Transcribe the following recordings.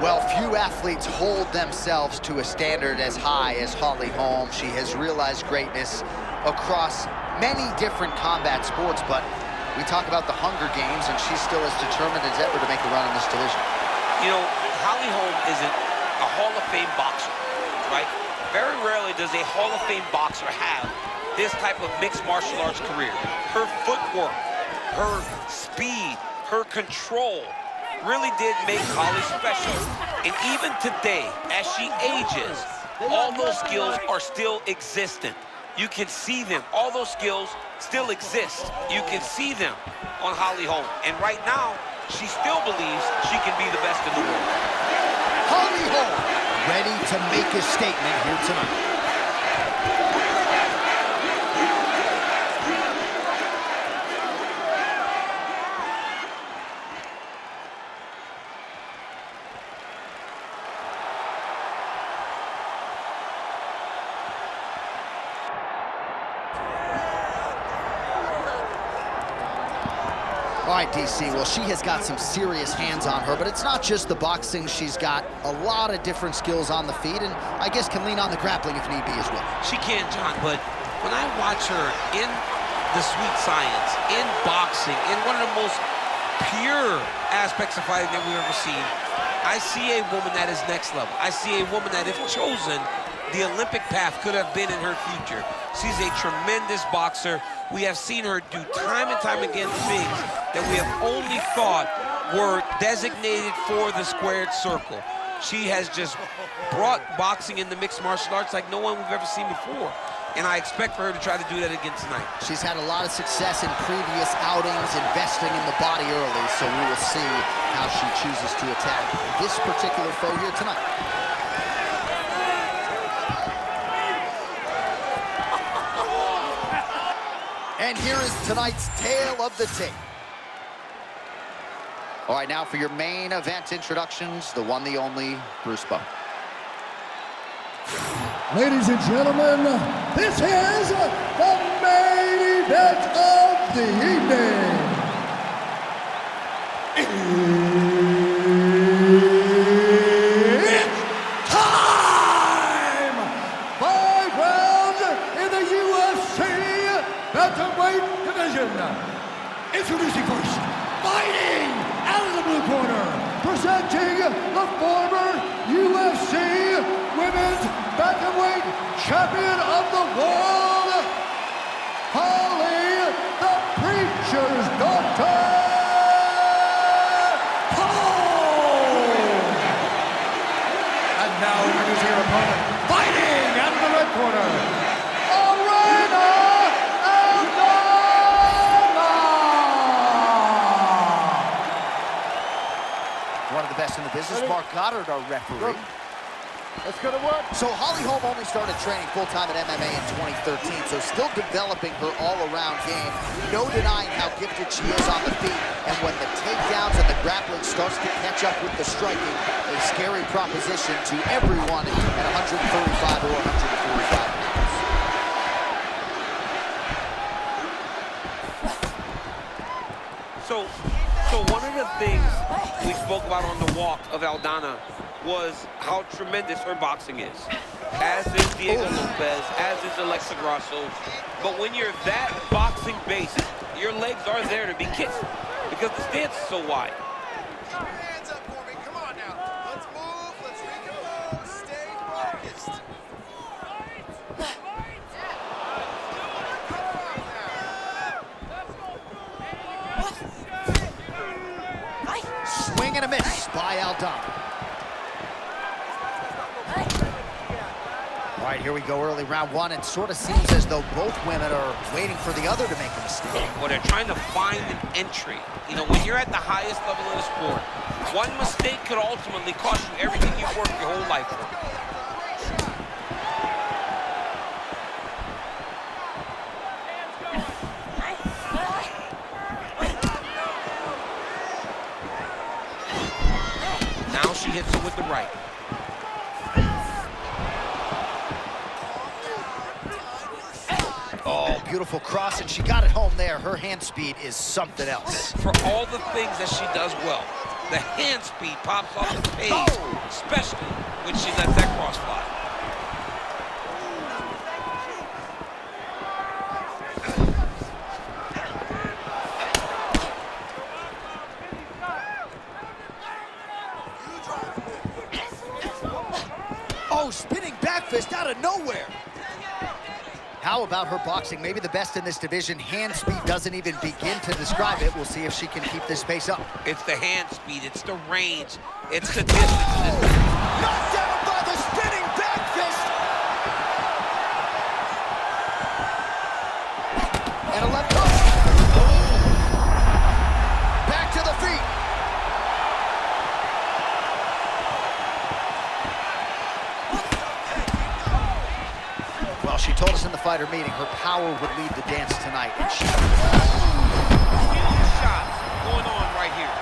Well, few athletes hold themselves to a standard as high as Holly Holm. She has realized greatness across many different combat sports, but we talk about the Hunger Games, and she's still as determined as ever to make a run in this division. You know, Holly Holm isn't a Hall of Fame boxer, right? Very rarely does a Hall of Fame boxer have this type of mixed martial arts career. Her footwork, her speed, her control really did make Holly special. And even today, as she ages, all those skills are still existent. You can see them. All those skills still exist. You can see them on Holly Holm. And right now, she still believes she can be the best in the world. Holly Holm, ready to make a statement here tonight. All right, DC, well, she has got some serious hands on her, but it's not just the boxing. She's got a lot of different skills on the feet, and I guess can lean on the grappling if need be as well. She can, John, but when I watch her in the sweet science, in boxing, in one of the most pure aspects of fighting that we've ever seen, I see a woman that is next level. I see a woman that, if chosen, the Olympic path could have been in her future. She's a tremendous boxer. We have seen her do time and time again things that we have only thought were designated for the squared circle. She has just brought boxing into mixed martial arts like no one we've ever seen before. And I expect for her to try to do that again tonight. She's had a lot of success in previous outings, investing in the body early, so we will see how she chooses to attack this particular foe here tonight. And here is tonight's tale of the tape. All right, now for your main event introductions, the one, the only, Bruce Bowen. Ladies and gentlemen, this is the main event of the evening. It's time! 5 rounds in the UFC bantamweight division. Introducing first, fighting out of the blue corner, presenting the former UFC Women's Bantamweight Champion of the World, Holly the Preacher's Daughter Holm. And now introducing her opponent, fighting out of the red corner, one of the best in the business, Mark Goddard, our referee. That's gonna work. So Holly Holm only started training full-time at MMA in 2013, so still developing her all-around game. No denying how gifted she is on the feet, and when the takedowns and the grappling starts to catch up with the striking, a scary proposition to everyone at 135 or 145 pounds. So one of the things we spoke about on the walk of Aldana was how tremendous her boxing is. As is Diego Lopez, as is Alexa Grasso. But when you're that boxing based, your legs are there to be kicked because the stance is so wide. Hands up for me, come on now. Let's move, let's recompose, stay focused. Swing and a miss by Aldana. All right, here we go, early round one. It sort of seems as though both women are waiting for the other to make a mistake. Well, they're trying to find an entry. You know, when you're at the highest level of the sport, one mistake could ultimately cost you everything you've worked your whole life for. Now she hits it with the right. Oh, beautiful cross, and she got it home there. Her hand speed is something else. For all the things that she does well, The hand speed pops off the page, especially when she lets that cross fly. Oh, spinning back fist out of nowhere. How about her boxing? Maybe the best in this division. Hand speed doesn't even begin to describe it. We'll see if she can keep this pace up. It's the hand speed, it's the range, it's the distance. Knocked down by the spinning back fist. And a left hook. Back to the feet. Well, she told us in the fighter meeting her power would lead the dance tonight. And she... Huge shots going on right here.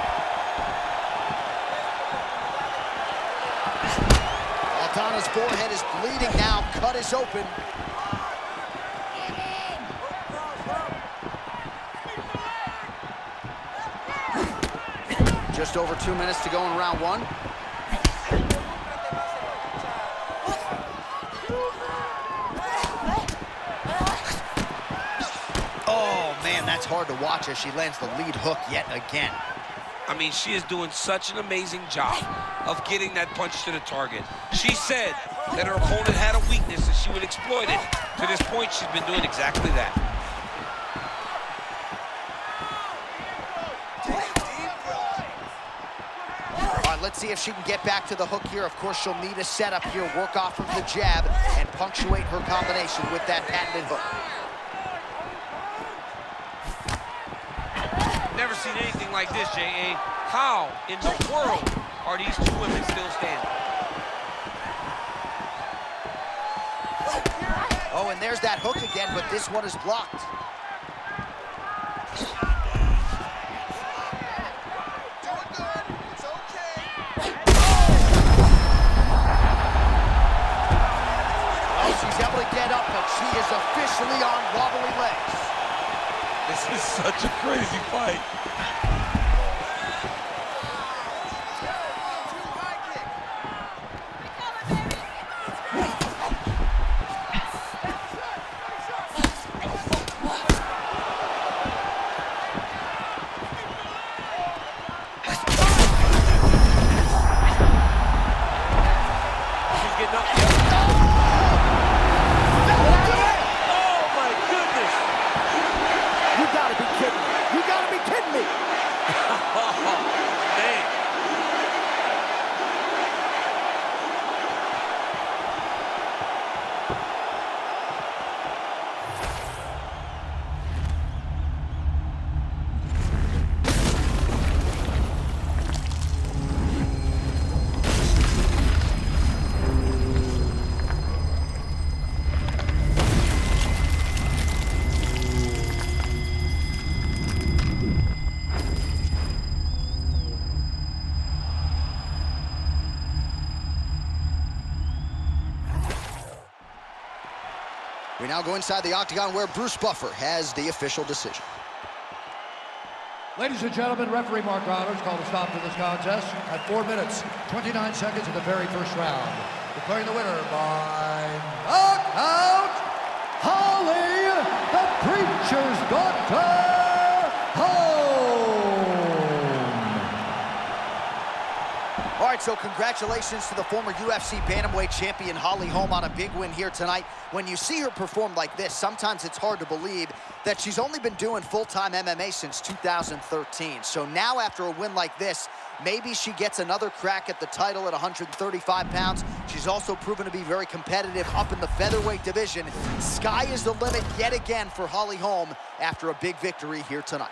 Aldana's forehead is bleeding now. Cut is open. Just over 2 minutes to go in round one. Oh, man, that's hard to watch as she lands the lead hook yet again. I mean, she is doing such an amazing job of getting that punch to the target. She said that her opponent had a weakness and she would exploit it. To this point, she's been doing exactly that. All right, let's see if she can get back to the hook here. Of course, she'll need a setup here, work off from the jab, and punctuate her combination with that patented hook. Never seen anything like this, J.A. How in the world are these two women still standing? Oh, and there's that hook again, but this one is blocked. Doing good. It's okay. Oh, she's able to get up, but she is officially on wobbly legs. This is such a crazy fight. She's getting up. Oh my goodness! You gotta be kidding me. You gotta be kidding me. Oh, man. We now go inside the octagon where Bruce Buffer has the official decision. Ladies and gentlemen, referee Mark Reynolds called a stop to this contest at 4 minutes, 29 seconds of the very first round. Declaring the winner by knockout, Holly, the Preacher's Daughter, home. All right, so congratulations to the former UFC Bantamweight champion Holly Holm on a big win here tonight. When you see her perform like this, sometimes it's hard to believe that she's only been doing full-time MMA since 2013. So now after a win like this, maybe she gets another crack at the title at 135 pounds. She's also proven to be very competitive up in the featherweight division. Sky is the limit yet again for Holly Holm after a big victory here tonight.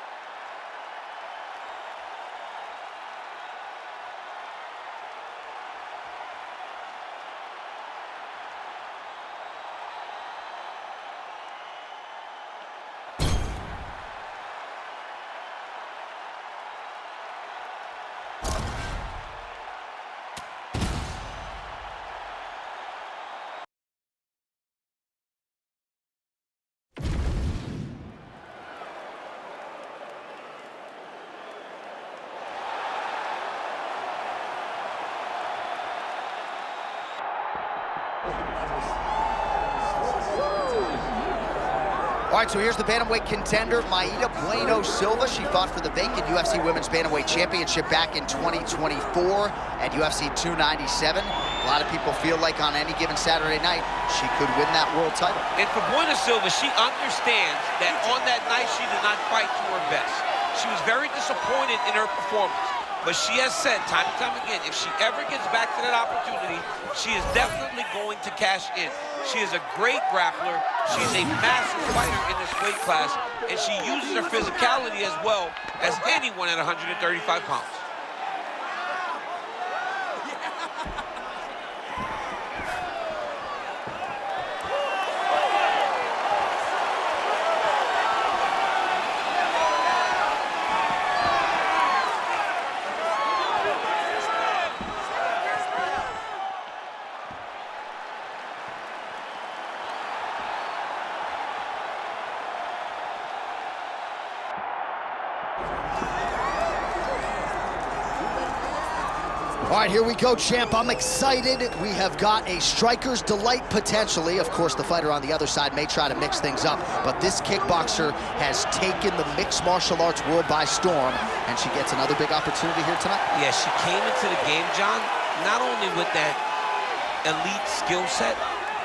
All right, so here's the bantamweight contender, Maida Bueno Silva. She fought for the vacant UFC Women's Bantamweight Championship back in 2024 at UFC 297. A lot of people feel like on any given Saturday night, she could win that world title. And for Bueno Silva, she understands that on that night she did not fight to her best. She was very disappointed in her performance. But she has said time and time again, if she ever gets back to that opportunity, she is definitely going to cash in. She is a great grappler. She's a massive fighter in this weight class, and she uses her physicality as well as anyone at 135 pounds. All right, here we go, champ. I'm excited. We have got a striker's delight, potentially. Of course, the fighter on the other side may try to mix things up, but this kickboxer has taken the mixed martial arts world by storm, and she gets another big opportunity here tonight. Yeah, she came into the game, John, not only with that elite skill set,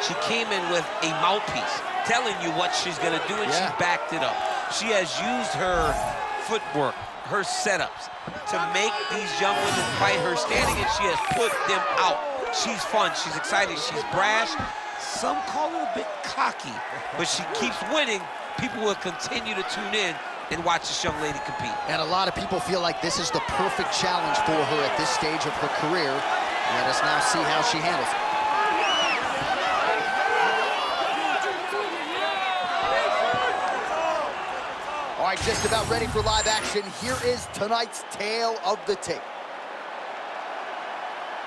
she came in with a mouthpiece telling you what she's going to do, and she backed it up. She has used her footwork, her setups, to make these young women fight her standing, and she has put them out. She's fun, she's exciting, she's brash. Some call her a bit cocky, but she keeps winning. People will continue to tune in and watch this young lady compete. And a lot of people feel like this is the perfect challenge for her at this stage of her career. Let us now see how she handles it. All right, just about ready for live action. Here is tonight's tale of the tape.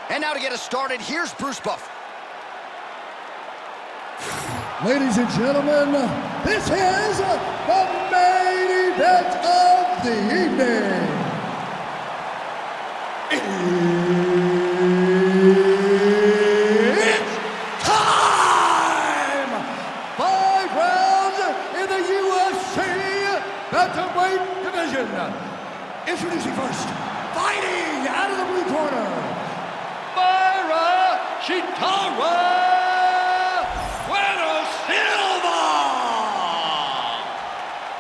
And now to get us started, here's Bruce Buffer. Ladies and gentlemen, this is the main event of the evening. It's time! 5 rounds in the UFC Bantamweight division. Introducing first, fighting out of the blue corner, Myra Shitara Bueno Silva.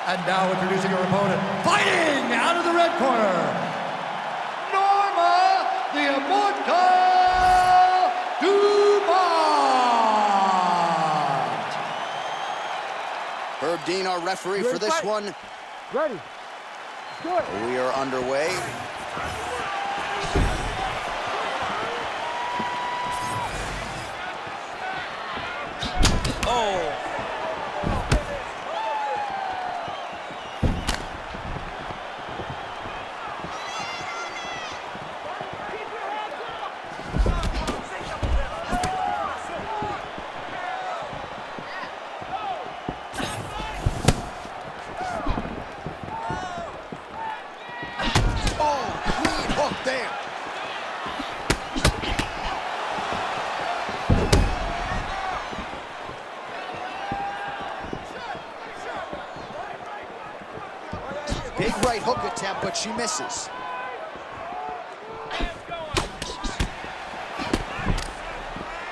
And now introducing her opponent, fighting out of the red corner, Norma the Immortal Dumont. Herb Dean, our referee for this one. Ready. Good. We are underway. Oh. Big right hook attempt, but she misses.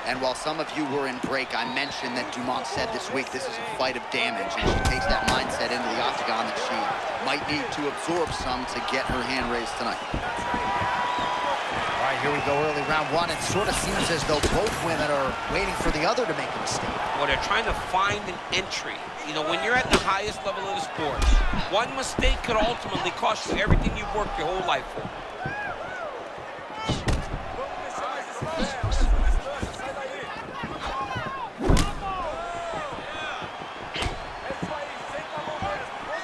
And while some of you were in break, I mentioned that Dumont said this week this is a fight of damage, and she takes that mindset into the octagon that she might need to absorb some to get her hand raised tonight. All right, here we go, early round one. It sort of seems as though both women are waiting for the other to make a mistake. Well, they're trying to find an entry. You know, when you're at the highest level of the sport, one mistake could ultimately cost you everything you've worked your whole life for.